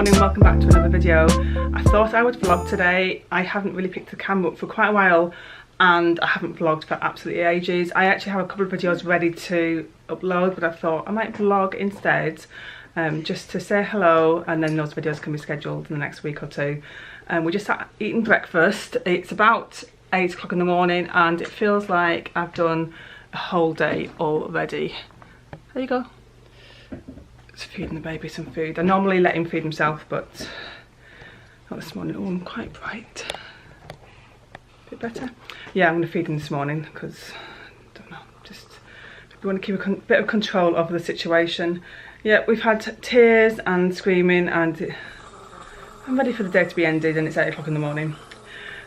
morning, welcome back to another video. I thought I would vlog today. I haven't really picked the camera up for quite a while and I haven't vlogged for absolutely ages. I actually have a couple of videos ready to upload, but I thought I might vlog instead, just to say hello, and then those videos can be scheduled in the next week or two. We just sat eating breakfast. It's about 8 o'clock in the morning and it feels like I've done a whole day already. There you go. Just feeding the baby some food. I normally let him feed himself, but not this morning. Oh, I'm quite bright. A bit better. Yeah, I'm going to feed him this morning because, I don't know, just we want to keep a bit of control over the situation. Yeah, we've had tears and screaming and I'm ready for the day to be ended and it's 8 o'clock in the morning.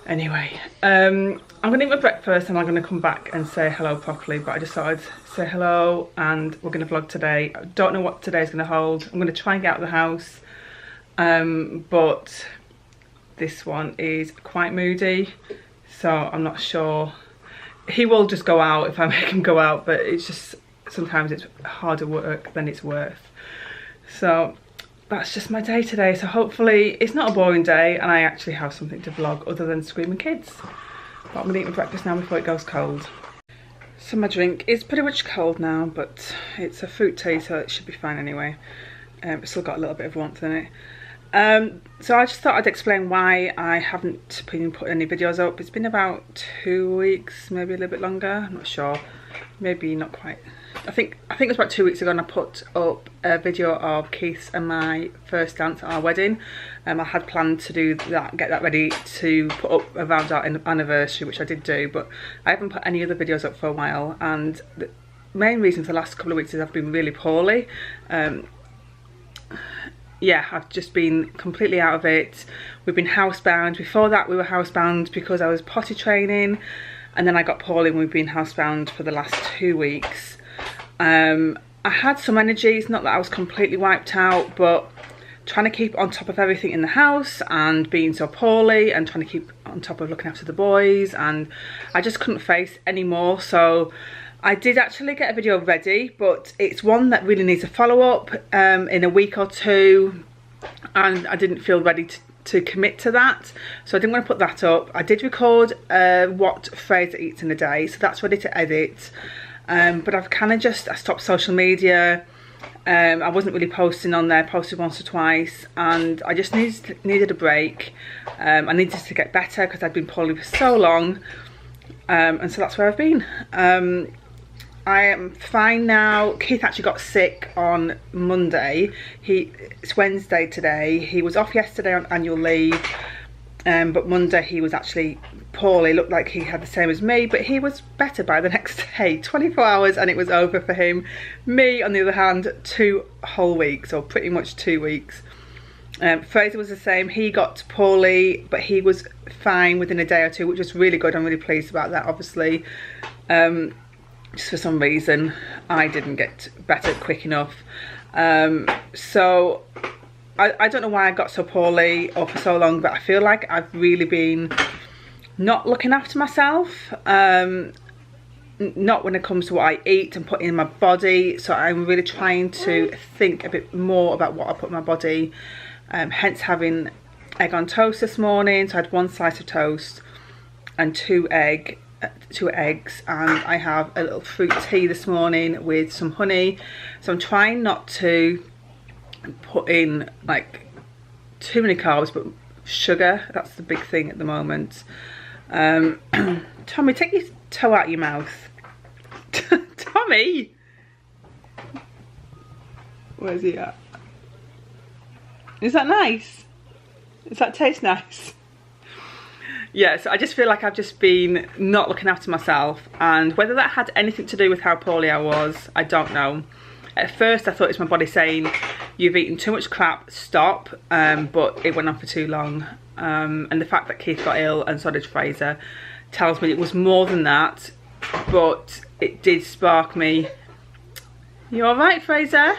Anyway, I'm going to eat my breakfast and I'm going to come back and say hello properly, but I just thought I'd say hello and we're going to vlog today. I don't know what today's going to hold. I'm going to try and get out of the house, but this one is quite moody, so I'm not sure. He will just go out if I make him go out, but it's just, sometimes it's harder work than it's worth. So that's just my day today, so hopefully it's not a boring day and I actually have something to vlog other than screaming kids. But I'm going to eat my breakfast now before it goes cold. So my drink is pretty much cold now, but it's a fruit tea, so it should be fine anyway. It's still got a little bit of warmth in it. So I just thought I'd explain why I haven't been putting any videos up. It's been about 2 weeks, maybe a little bit longer, I'm not sure. Maybe not quite. I think it was about 2 weeks ago and I put up a video of Keith's and my first dance at our wedding. I had planned to do that, get that ready to put up around our anniversary, which I did do, but I haven't put any other videos up for a while, and the main reason for the last couple of weeks is I've been really poorly. Yeah, I've just been completely out of it. We've been housebound. Before that we were housebound because I was potty training, and then I got poorly and we've been housebound for the last 2 weeks. I had some energy, it's not that I was completely wiped out, but trying to keep on top of everything in the house and being so poorly and trying to keep on top of looking after the boys, and I just couldn't face anymore. So I did actually get a video ready, but it's one that really needs a follow-up in a week or two, and I didn't feel ready to commit to that, so I didn't want to put that up. I did record what Fraser eats in a day, so that's ready to edit. But I've kind of just, I stopped social media. I wasn't really posting on there, posted once or twice, and I just needed a break. I needed to get better because I'd been poorly for so long, and so that's where I've been. I am fine now. Keith actually got sick on Monday. It's Wednesday today. He was off yesterday on annual leave, but Monday he was actually poorly. Looked like he had the same as me, but he was better by the next day. 24 hours and it was over for him. Me, on the other hand, 2 whole weeks, or pretty much 2 weeks. Fraser was the same. He got poorly, but he was fine within a day or two, which was really good. I'm really pleased about that, obviously. Just for some reason I didn't get better quick enough. So I don't know why I got so poorly or for so long, but I feel like I've really been not looking after myself, not when it comes to what I eat and put in my body. So I'm really trying to think a bit more about what I put in my body, hence having egg on toast this morning. So I had 1 slice of toast and 2 eggs, and I have a little fruit tea this morning with some honey. So I'm trying not to put in like too many carbs, but sugar, that's the big thing at the moment. Tommy, take your toe out of your mouth. Tommy, where's he at? Is that nice? Does that taste nice? Yeah, so I just feel like I've just been not looking after myself, and whether that had anything to do with how poorly I was, I don't know. At first I thought it's my body saying, you've eaten too much crap, stop, but it went on for too long. And the fact that Keith got ill and so did Fraser tells me it was more than that, but it did spark me. You alright, Fraser?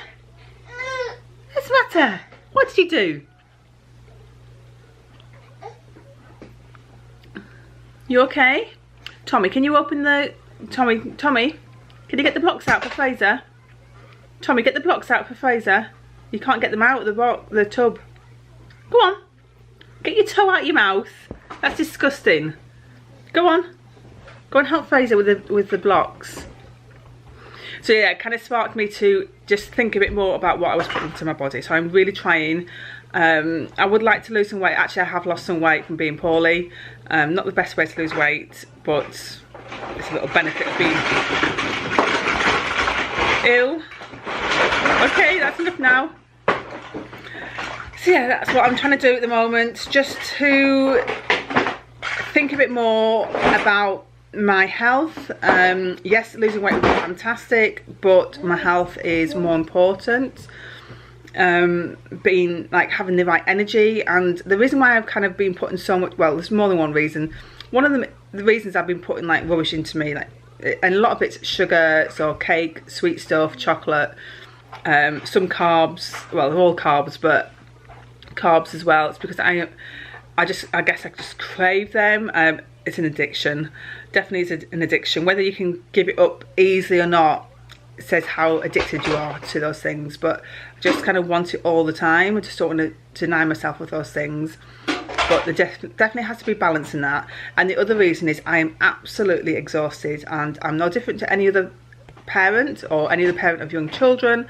What's the matter? What did you do? You okay? Tommy, can you open the... Tommy, can you get the blocks out for Fraser? Tommy, get the blocks out for Fraser. You can't get them out of the tub. Go on. Get your toe out your mouth. That's disgusting. Go on. Go and help Fraser with the blocks. So yeah, it kind of sparked me to just think a bit more about what I was putting into my body. So I'm really trying. I would like to lose some weight. Actually, I have lost some weight from being poorly. Not the best way to lose weight, but it's a little benefit of being ill. Okay, that's enough now. So yeah, that's what I'm trying to do at the moment, just to think a bit more about my health. Yes, losing weight would be fantastic, but my health is more important. Being like having the right energy, and the reason why I've kind of been putting so much, well, there's more than one reason. One of the reasons I've been putting like rubbish into me, like, and a lot of it's sugar, so cake, sweet stuff, chocolate, some carbs. Well, they're all carbs, but carbs as well. It's because I guess I just crave them. It's an addiction. Definitely is an addiction. Whether you can give it up easily or not says how addicted you are to those things, but I just kind of want it all the time. I just don't want to deny myself of those things, but there definitely has to be balance in that. And the other reason is I am absolutely exhausted, and I'm no different to any other parent or any other parent of young children.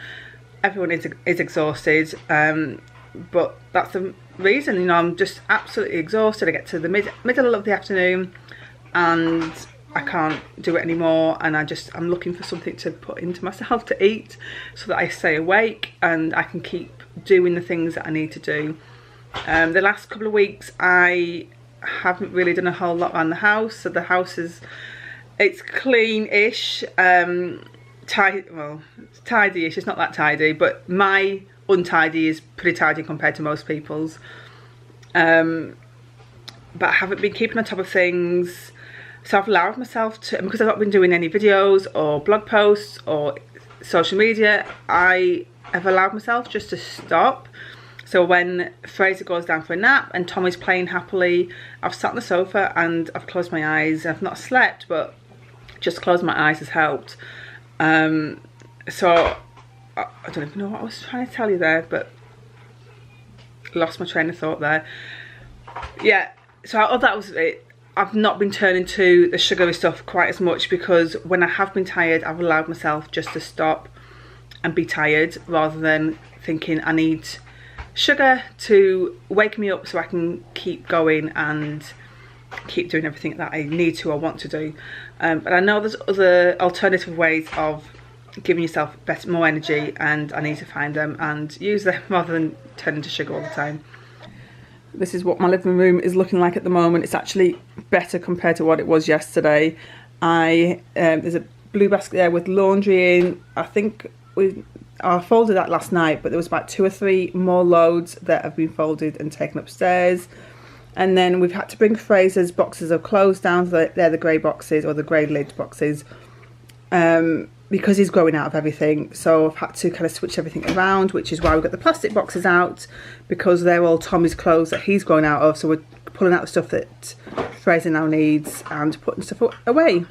Everyone is exhausted, but that's the reason, you know. I'm just absolutely exhausted. I get to the middle of the afternoon and I can't do it anymore, and I'm looking for something to put into myself to eat so that I stay awake and I can keep doing the things that I need to do. The last couple of weeks I haven't really done a whole lot around the house, so the house it's clean-ish, well, it's tidy-ish. It's not that tidy, but my untidy is pretty tidy compared to most people's. But I haven't been keeping on top of things, so I've allowed myself to, because I've not been doing any videos or blog posts or social media, I have allowed myself just to stop. So when Fraser goes down for a nap and Tommy's playing happily, I've sat on the sofa and I've closed my eyes. I've not slept, but just closing my eyes has helped. So I don't even know what I was trying to tell you there, but lost my train of thought there. Yeah, so that was it. I've not been turning to the sugary stuff quite as much, because when I have been tired, I've allowed myself just to stop and be tired, rather than thinking I need sugar to wake me up so I can keep going and keep doing everything that I need to or want to do. But I know there's other alternative ways of giving yourself more energy, and I need to find them and use them rather than turning to sugar all the time. This is what my living room is looking like at the moment. It's actually better compared to what it was yesterday. There's a blue basket there with laundry in. I think I folded that last night, but there was about 2 or 3 more loads that have been folded and taken upstairs. And then we've had to bring Fraser's boxes of clothes down. So they're the grey boxes, or the grey lid boxes, because he's growing out of everything. So I've had to kind of switch everything around, which is why we've got the plastic boxes out, because they're all Tommy's clothes that he's growing out of. So we're pulling out the stuff that Fraser now needs and putting stuff away.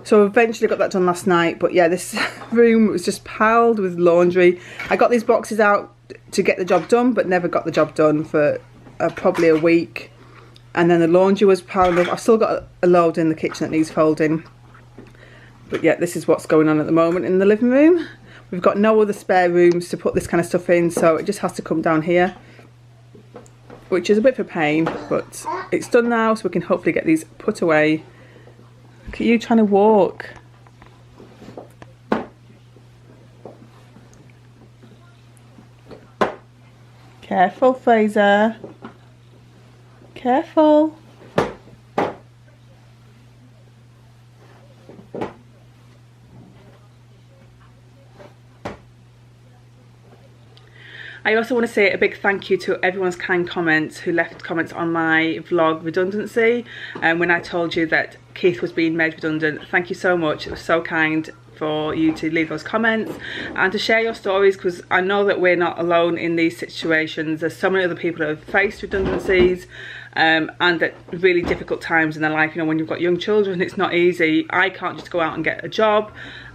So eventually got that done last night. But yeah, this room was just piled with laundry. I got these boxes out to get the job done, but never got the job done for probably a week. And then the laundry was piled up. I've still got a load in the kitchen that needs folding. But yeah, this is what's going on at the moment in the living room. We've got no other spare rooms to put this kind of stuff in, so it just has to come down here, which is a bit of a pain, but it's done now, so we can hopefully get these put away. Look at you trying to walk. Careful, Fraser. Careful. I also want to say a big thank you to everyone's kind comments who left comments on my vlog redundancy, and when I told you that Keith was being made redundant. Thank you so much. It was so kind for you to leave those comments and to share your stories, because I know that we're not alone in these situations. There's so many other people who have faced redundancies and at really difficult times in their life. You know, when you've got young children, it's not easy. I can't just go out and get a job.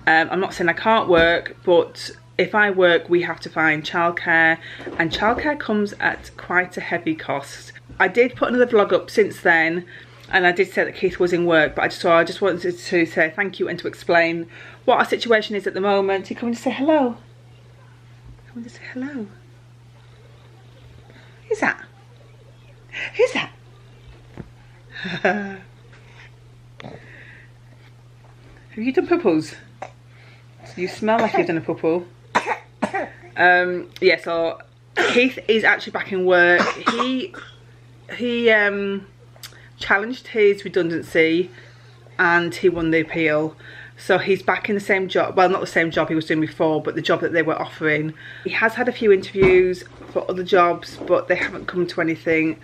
I'm not saying I can't work, but if I work, we have to find childcare, and childcare comes at quite a heavy cost. I did put another vlog up since then, and I did say that Keith was in work, but I just wanted to say thank you and to explain what our situation is at the moment. You coming to say hello? Coming to say hello? Who's that? Who's that? Have you done pupils? You smell like you've done a pupil. Yeah, so Keith is actually back in work. He challenged his redundancy and he won the appeal. So he's back in the same job, well, not the same job he was doing before, but the job that they were offering. He has had a few interviews for other jobs, but they haven't come to anything.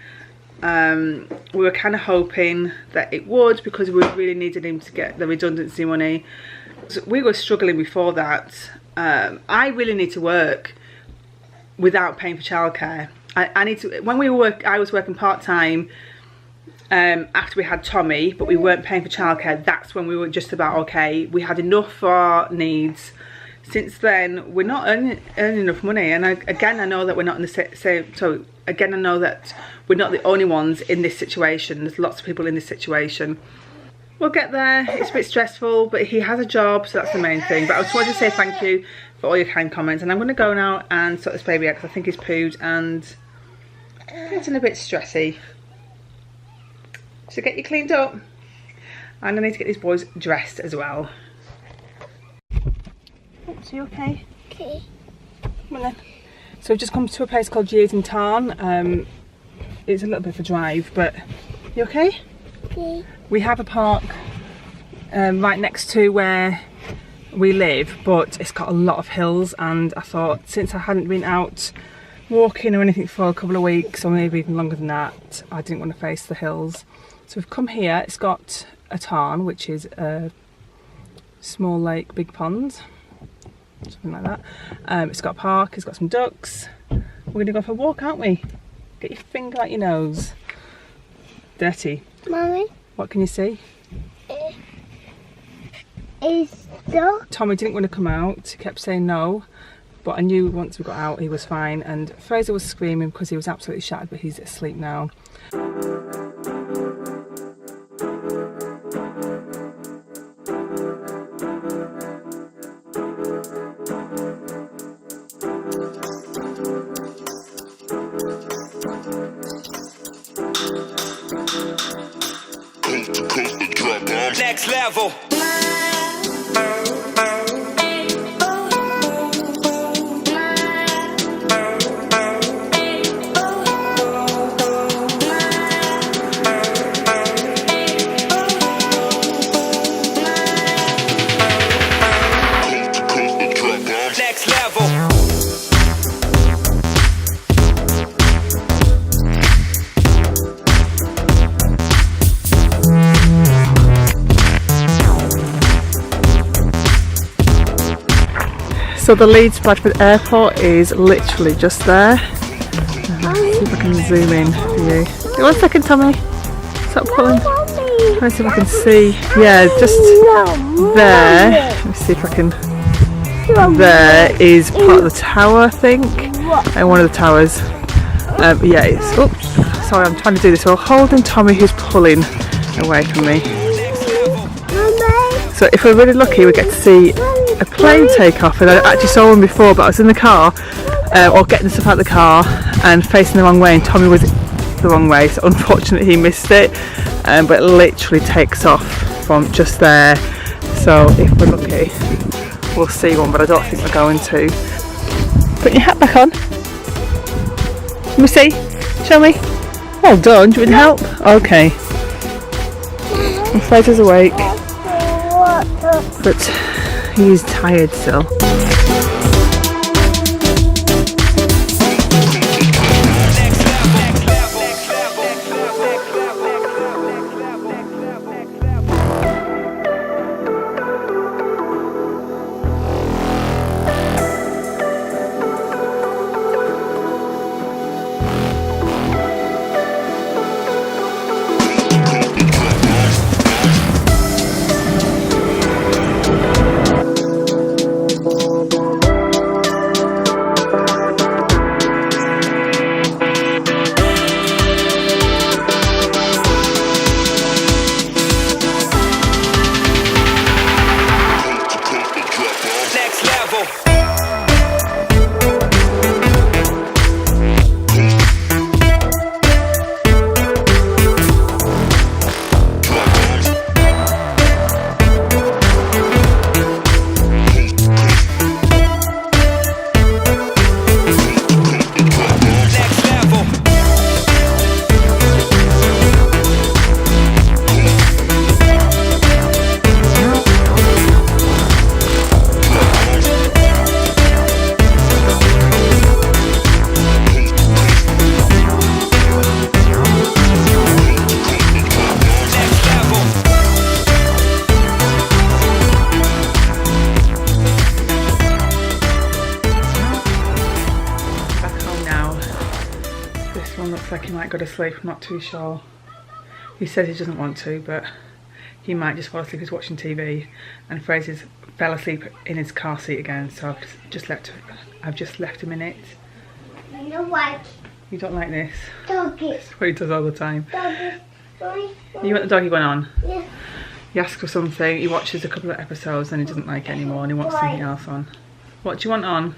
We were kind of hoping that it would, because we really needed him to get the redundancy money. So we were struggling before that. I really need to work without paying for childcare. I need to. When I was working part-time after we had Tommy, but we weren't paying for childcare. That's when we were just about okay. We had enough for our needs. Since then, we're not earning enough money, and again, I know that we're not in the same. So again, I know that we're not the only ones in this situation. There's lots of people in this situation. We'll get there. It's a bit stressful, but he has a job, so that's the main thing. But I just wanted to say thank you for all your kind comments, and I'm going to go now and sort this baby out because I think he's pooed and getting a bit stressy. So get you cleaned up, and I need to get these boys dressed as well. Oops, are you okay? Okay. Come on then. So we've just come to a place called Tarn. It's a little bit of a drive, but you okay? Okay. We have a park right next to where we live, but it's got a lot of hills, and I thought since I hadn't been out walking or anything for a couple of weeks, or maybe even longer than that, I didn't want to face the hills. So we've come here. It's got a tarn, which is a small lake, big pond, something like that. It's got a park, it's got some ducks. We're going to go for a walk, aren't we? Get your finger out your nose. Dirty. Mommy? What can you see? Is duck? Tommy didn't want to come out, he kept saying no, but I knew once we got out he was fine, and Fraser was screaming because he was absolutely shattered, but he's asleep now. Next level. Next level. So the Leeds Bradford Airport is literally just there. Let's see if I can zoom in for you. Wait 1 second, Tommy. Stop pulling. Let's see if I can see. Yeah, just there. Let me see if I can. There is part of the tower, I think. And one of the towers. Yeah, it's. Oops. Sorry, I'm trying to do this while holding Tommy, who's pulling away from me. So if we're really lucky, we get to see a plane take off, and I actually saw one before, but I was in the car or getting stuff out of the car and facing the wrong way, and Tommy was the wrong way, so unfortunately he missed it, but it literally takes off from just there. So if we're lucky we'll see one, but I don't think we're going to. Put your hat back on. Let me see, show me. Well done. Do you want help? Okay. And Fraser's awake, but he's tired still. might go to sleep, I'm not too sure. He says he doesn't want to, but he might just fall asleep. He's watching TV, and Fraser's fell asleep in his car seat again, so I've just left him in it. I don't like You don't like this? doggy. That's what he does all the time. Doggy. Sorry. You want the doggy one on? Yeah. He asks for something, he watches a couple of episodes and he doesn't like it anymore and he wants something else on. What do you want on?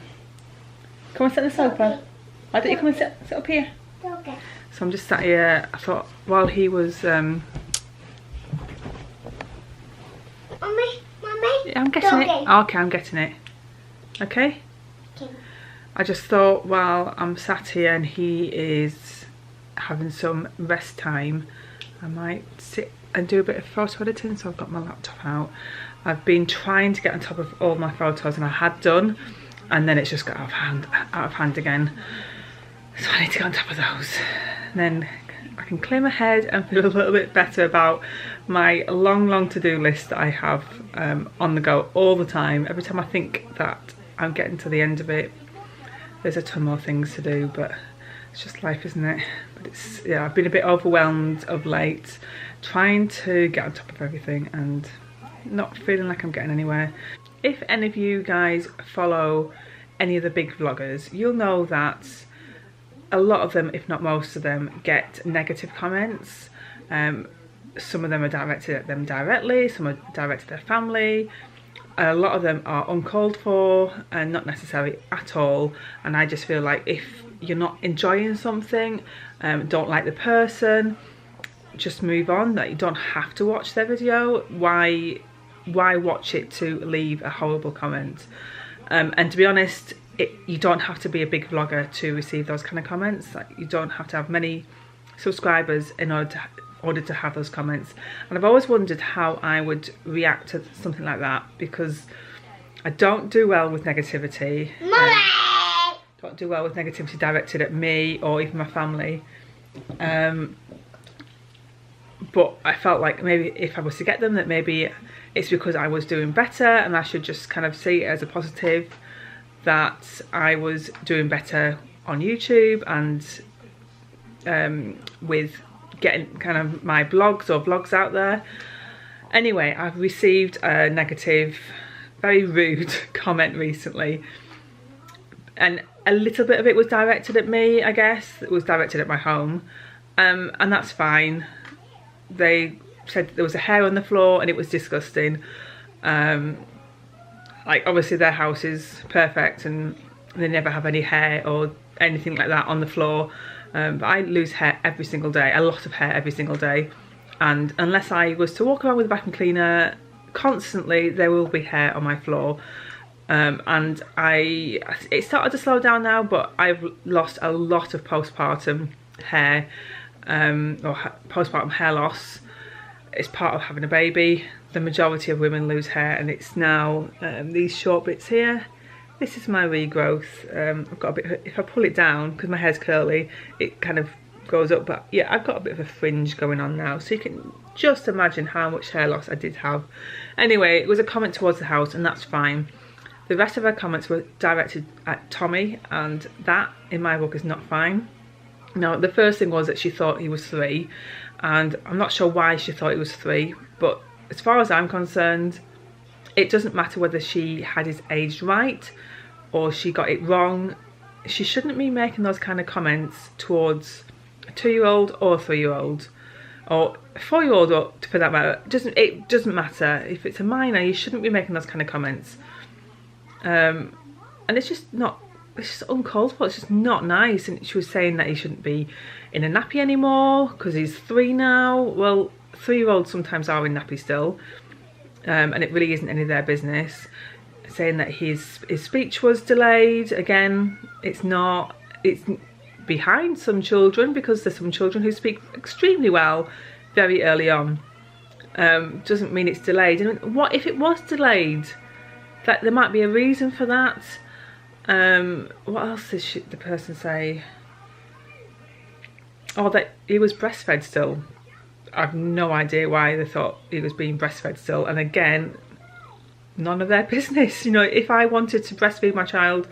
Come and sit on the sofa. Why don't you come and sit up here? Doggy. So I'm just sat here. I thought while he was Mommy. Mommy. yeah, I'm getting it. Oh, okay, I'm getting it. Okay? Okay. I just thought while I'm sat here and he is having some rest time, I might sit and do a bit of photo editing. So I've got my laptop out. I've been trying to get on top of all my photos, and I had done, and then it's just got out of hand again. So I need to get on top of those. And then I can clear my head and feel a little bit better about my long to-do list that I have on the go all the time. Every time I think that I'm getting to the end of it, there's a ton more things to do, but it's just life, isn't it? But it's, yeah, I've been a bit overwhelmed of late, trying to get on top of everything and not feeling like I'm getting anywhere. If any of you guys follow any of the big vloggers, you'll know that a lot of them, if not most of them, get negative comments. Some of them are directed at them directly, some are directed at their family. A lot of them are uncalled for and not necessary at all, and I just feel like if you're not enjoying something, don't like the person, just move on. That you don't have to watch their video. Why watch it to leave a horrible comment? And to be honest, you don't have to be a big vlogger to receive those kind of comments. Like, you don't have to have many subscribers in order to have those comments. And I've always wondered how I would react to something like that, because I don't do well with negativity. Don't do well with negativity directed at me or even my family. But I felt like maybe if I was to get them, that maybe it's because I was doing better, and I should just kind of see it as a positive that I was doing better on YouTube and with getting kind of my blogs or vlogs out there. Anyway, I've received a negative, very rude comment recently, and a little bit of it was directed at me, I guess. It was directed at my home, and that's fine. They said there was a hair on the floor and it was disgusting. Like, obviously their house is perfect and they never have any hair or anything like that on the floor. But I lose hair every single day, a lot of hair every single day. And unless I was to walk around with a vacuum cleaner constantly, there will be hair on my floor. And it started to slow down now, but I've lost a lot of postpartum hair, or postpartum hair loss. It's part of having a baby. The majority of women lose hair, and it's now these short bits here. This is my regrowth. I've got a bit, if I pull it down, because my hair's curly, it kind of goes up, but yeah, I've got a bit of a fringe going on now, so you can just imagine how much hair loss I did have. Anyway, it was a comment towards the house, and that's fine. The rest of her comments were directed at Tommy, and that, in my book, is not fine. Now, the first thing was that she thought he was 3, and I'm not sure why she thought he was 3, but as far as I'm concerned, it doesn't matter whether she had his age right or she got it wrong. She shouldn't be making those kind of comments towards a 2-year-old or a 3-year-old or a 4-year-old, or for that matter. It doesn't matter. If it's a minor, you shouldn't be making those kind of comments. And it's just not, it's just uncalled for. It's just not nice. And she was saying that he shouldn't be in a nappy anymore because he's 3 now. Well, 3-year-olds sometimes are in nappy still, and it really isn't any of their business. Saying that his speech was delayed, again, it's not. It's behind some children, because there's some children who speak extremely well very early on. Doesn't mean it's delayed. And what if it was delayed? That there might be a reason for that. What else did the person say? Oh, that he was breastfed still. I've no idea why they thought he was being breastfed still. And again, none of their business. You know, if I wanted to breastfeed my child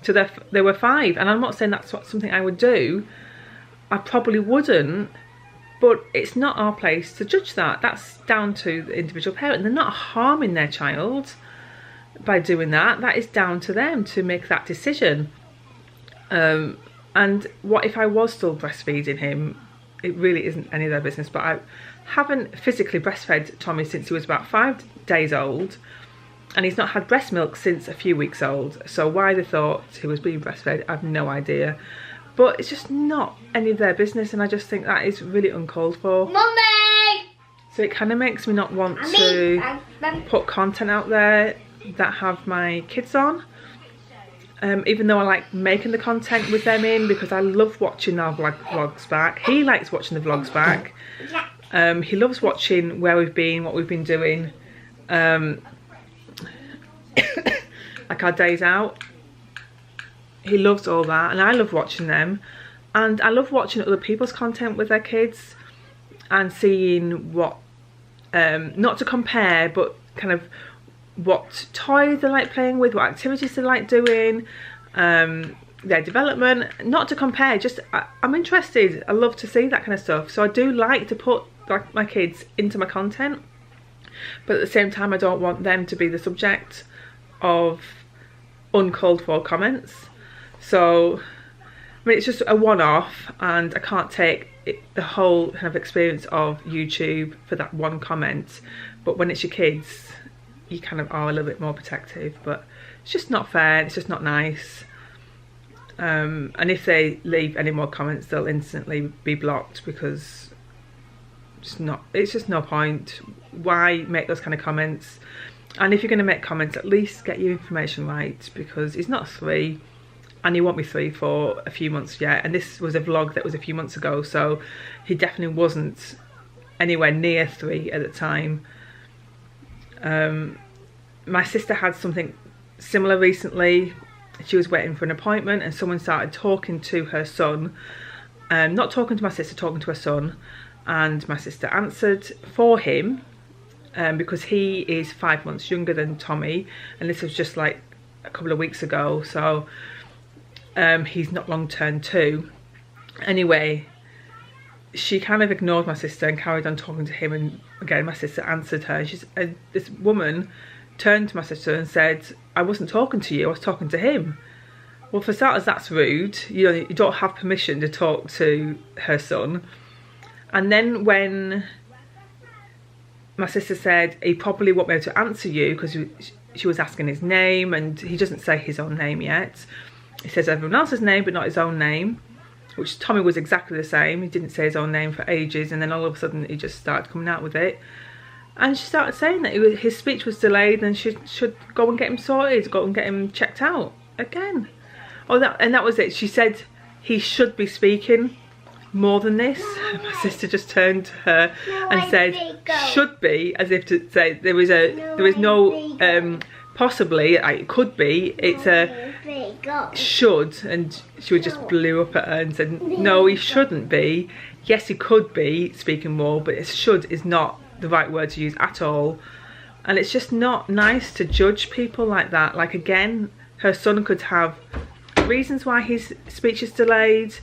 to they were 5, and I'm not saying that's something I would do, I probably wouldn't, but it's not our place to judge that. That's down to the individual parent. They're not harming their child by doing that. That is down to them to make that decision. And what if I was still breastfeeding him? It really isn't any of their business, but I haven't physically breastfed Tommy since he was about 5 days old, and he's not had breast milk since a few weeks old. So why they thought he was being breastfed, I have no idea. But it's just not any of their business, and I just think that is really uncalled for. Mummy! So it kind of makes me not want to put content out there that have my kids on. Even though I like making the content with them in, because I love watching our vlogs back. He likes watching the vlogs back. He loves watching where we've been, what we've been doing. Like our days out. He loves all that, and I love watching them. And I love watching other people's content with their kids and seeing what, not to compare, but kind of what toys they like playing with, what activities they like doing, their development. Not to compare, just I'm interested. I love to see that kind of stuff. So I do like to put like my kids into my content, but at the same time I don't want them to be the subject of uncalled for comments. So I mean, it's just a one-off, and I can't take the whole kind of experience of YouTube for that one comment. But when it's your kids, you kind of are a little bit more protective. But it's just not fair, it's just not nice. And if they leave any more comments, they'll instantly be blocked, because it's just no point. Why make those kind of comments? And if you're going to make comments, at least get your information right, because he's not 3 and he won't be 3 for a few months yet. And this was a vlog that was a few months ago, so he definitely wasn't anywhere near 3 at the time. My sister had something similar recently. She was waiting for an appointment, and someone started talking to her son. Not talking to my sister, talking to her son. And my sister answered for him, because he is 5 months younger than Tommy, and this was just like a couple of weeks ago. So he's not long turned 2. Anyway, she kind of ignored my sister and carried on talking to him, and again my sister answered her. This woman turned to my sister and said, "I wasn't talking to you, I was talking to him." Well, for starters, that's rude. You know, you don't have permission to talk to her son. And then when my sister said he probably won't be able to answer you, because she was asking his name, and he doesn't say his own name yet. He says everyone else's name but not his own name, which Tommy was exactly the same. He didn't say his own name for ages, and then all of a sudden he just started coming out with it. And she started saying that his speech was delayed, and she should go and get him sorted, go and get him checked out again. Oh, that was it. She said he should be speaking more than this. My sister just turned to her and said should be, as if to say there is no possibly, it could be, it's a should. And she just blew up at her and said no, he shouldn't be. Yes, he could be speaking more, but should is not the right word to use at all. And it's just not nice to judge people like that. Like, again, her son could have reasons why his speech is delayed.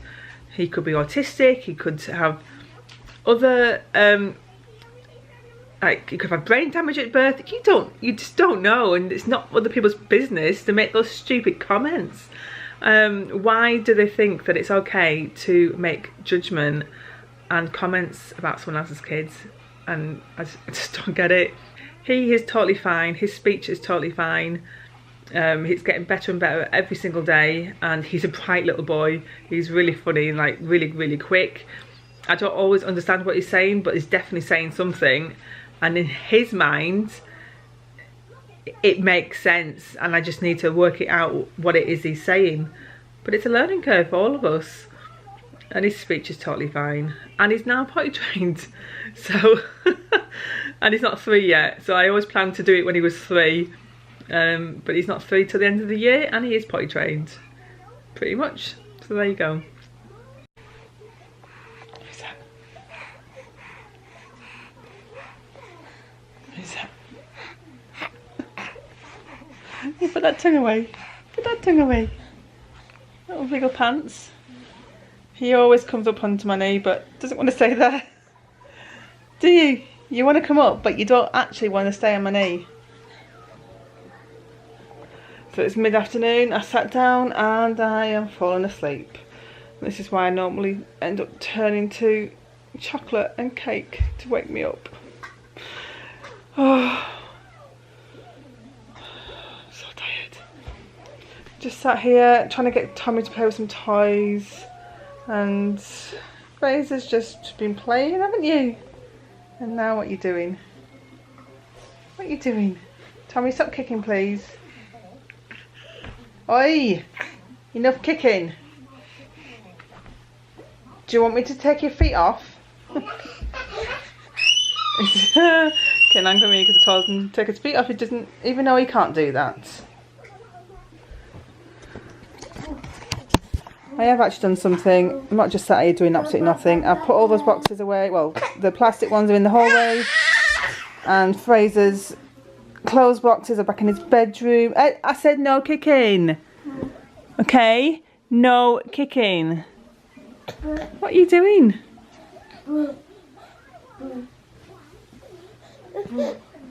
He could be autistic, he could have other like he could have brain damage at birth. You just don't know, and it's not other people's business to make those stupid comments. Why do they think that it's okay to make judgment and comments about someone else's kids? And I just don't get it. He is totally fine, his speech is totally fine. He's getting better and better every single day, and he's a bright little boy. He's really funny, like really quick. I don't always understand what he's saying, but he's definitely saying something, and in his mind it makes sense, and I just need to work it out what it is he's saying. But it's a learning curve for all of us, and his speech is totally fine, and he's now potty trained. So and he's not 3 yet, so I always planned to do it when he was 3. But he's not 3 till the end of the year, and he is potty trained, pretty much. So there you go. Who's that? Who's that? You put that tongue away. Put that tongue away. Little wiggle pants. He always comes up onto my knee but doesn't want to stay there. Do you? You want to come up but you don't actually want to stay on my knee. So it's mid-afternoon, I sat down and I am falling asleep. This is why I normally end up turning to chocolate and cake to wake me up. Oh, so tired. Just sat here trying to get Tommy to play with some toys, and Fraser's just been playing, haven't you? And now what are you doing? What are you doing? Tommy, stop kicking please. Oi! Enough kicking. Do you want me to take your feet off? Getting angry at me because I told him to take his feet off. He doesn't even know he can't do that. I have actually done something. I'm not just sat here doing absolutely nothing. I've put all those boxes away. Well, the plastic ones are in the hallway. And Fraser's clothes boxes are back in his bedroom. I said no kicking. Okay? No kicking. What are you doing?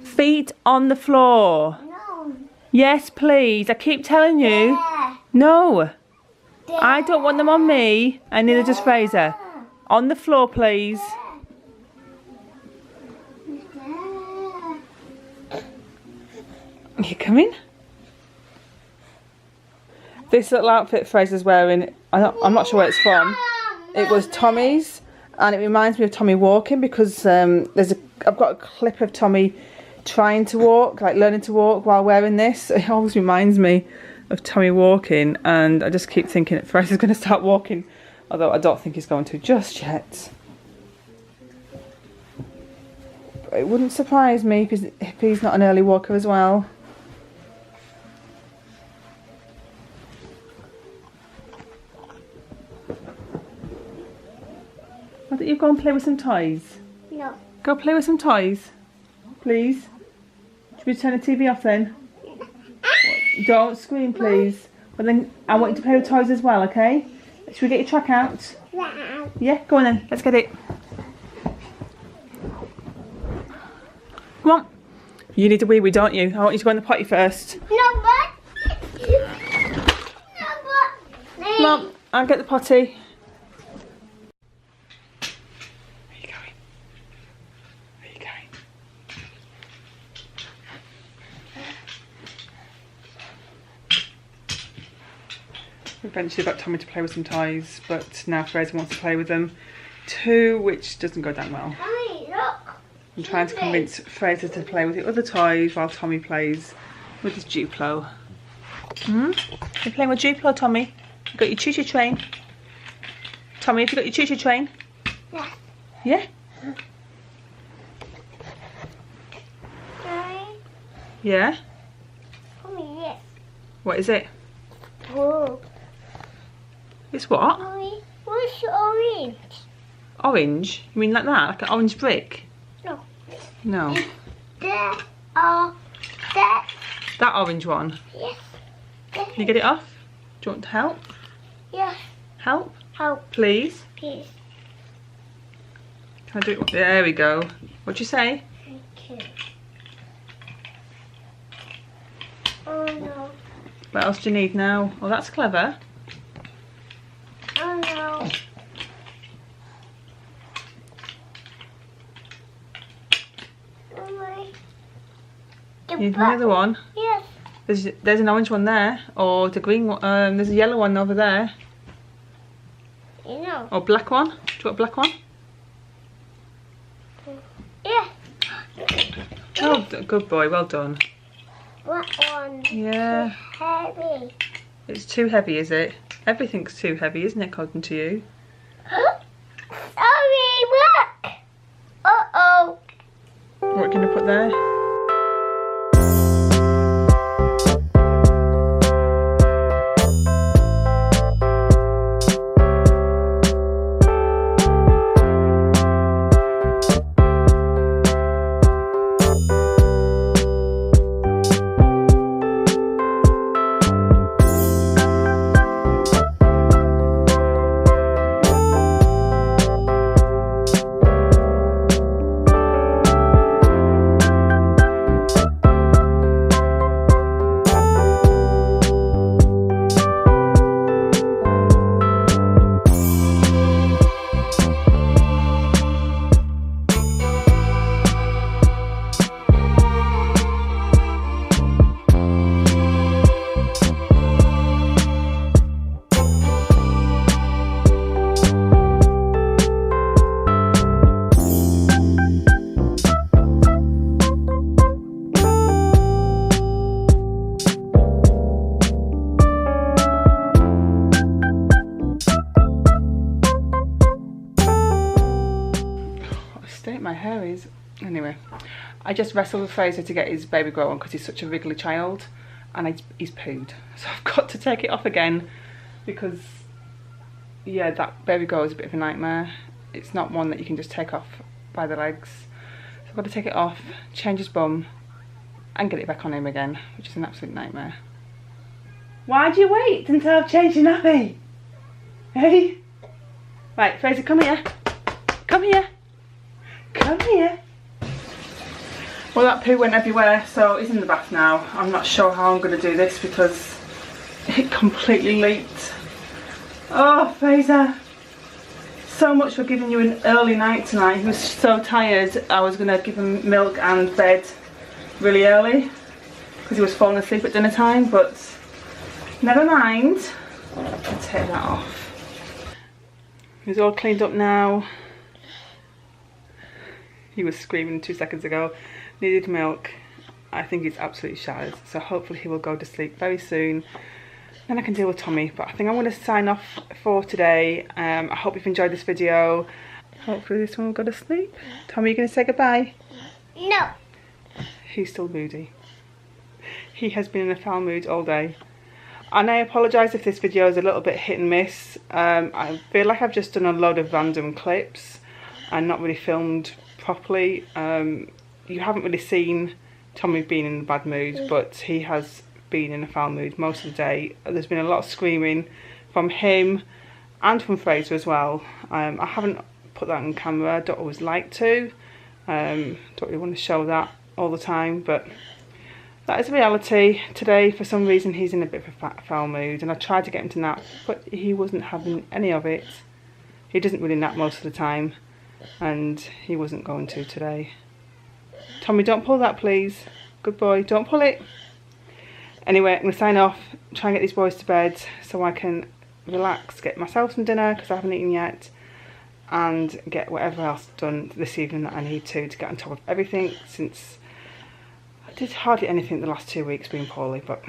Feet on the floor. No. Yes, please. I keep telling you. There. No. There. I don't want them on me, and neither does Fraser. On the floor, please. You coming? This little outfit Fraser's wearing, I'm not sure where it's from. It was Tommy's, and it reminds me of Tommy walking because I've got a clip of Tommy trying to walk, like learning to walk while wearing this. It always reminds me of Tommy walking, and I just keep thinking that Fraser's going to start walking, although I don't think he's going to just yet. But it wouldn't surprise me if he's not an early walker as well. Why don't you go and play with some toys? No. Go play with some toys, please. Should we turn the TV off then? Don't scream, please. But then I want you to play with toys as well, okay? Should we get your track out? Yeah, go on then. Let's get it. Come on. You need a wee-wee, don't you? I want you to go in the potty first. No, but. Come on, I'll get the potty. Eventually got Tommy to play with some toys, but now Fraser wants to play with them too, which doesn't go down well. Mommy, look. I'm trying to convince Fraser to play with the other toys while Tommy plays with his Duplo. You're playing with Duplo, Tommy? You got your choo-choo train? Tommy, have you got your choo-choo train? Yeah. Yeah? Mommy. Yeah? Mommy, yes. What is it? Oh. It's what? Mommy, what's orange? Orange? You mean like that? Like an orange brick? No. No. There. That orange one? Yes. Can you get it off? Do you want to help? Yes. Help? Help, Please? please. Can I do it? There we go. What'd you say? Thank you. Oh no. What else do you need now? Oh, that's clever. Oh no. Mommy. You need another one? Yes. There's an orange one there, or the green one. There's a yellow one over there. You know. Or black one. Do you want a black one? Yeah. Oh, good boy. Well done. What one? Yeah. Heavy. It's too heavy, is it? Everything's too heavy, isn't it, according to you? Sorry, look. Uh-oh. What can I put there? what a state my hair is. Anyway, I just wrestled with Fraser to get his baby grow on because he's such a wriggly child, and he's pooed. So I've got to take it off again because, yeah, that baby grow is a bit of a nightmare. It's not one that you can just take off by the legs. So I've got to take it off, change his bum, and get it back on him again, which is an absolute nightmare. Why'd you wait until I've changed your nappy? Hey? Right, Fraser, come here. Come here. Come here. Well, that poo went everywhere, so he's in the bath now. I'm not sure how I'm going to do this because it completely leaked. Oh, Fraser. So much for giving you an early night tonight. He was so tired. I was going to give him milk and bed really early because he was falling asleep at dinner time, but never mind. I'll take that off. He's all cleaned up now. He was screaming 2 seconds ago. Needed milk. I think he's absolutely shattered, so hopefully he will go to sleep very soon. Then I can deal with Tommy, but I think I'm going to sign off for today. I hope you've enjoyed this video. Hopefully this one will go to sleep. Tommy, you going to say goodbye? No. He's still moody. He has been in a foul mood all day. And I apologise if this video is a little bit hit and miss. I feel like I've just done a load of random clips and not really filmed properly. You haven't really seen Tommy being in a bad mood, but he has been in a foul mood most of the day. There's been a lot of screaming from him and from Fraser as well. I haven't put that on camera. I don't always like to. Don't really want to show that all the time, but that is reality. Today, for some reason, he's in a bit of a foul mood, and I tried to get him to nap, but he wasn't having any of it. He doesn't really nap most of the time, and he wasn't going to today. Tommy, don't pull that, please. Good boy, don't pull it. Anyway, I'm going to sign off, try and get these boys to bed so I can relax, get myself some dinner because I haven't eaten yet, and get whatever else done this evening that I need to get on top of everything, since I did hardly anything the last 2 weeks being poorly. But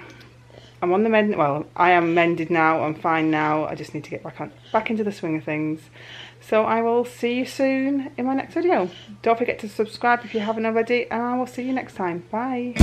I'm on the mend. Well, I am mended now. I'm fine now. I just need to get back into the swing of things. So I will see you soon in my next video. Don't forget to subscribe if you haven't already, and I will see you next time. Bye.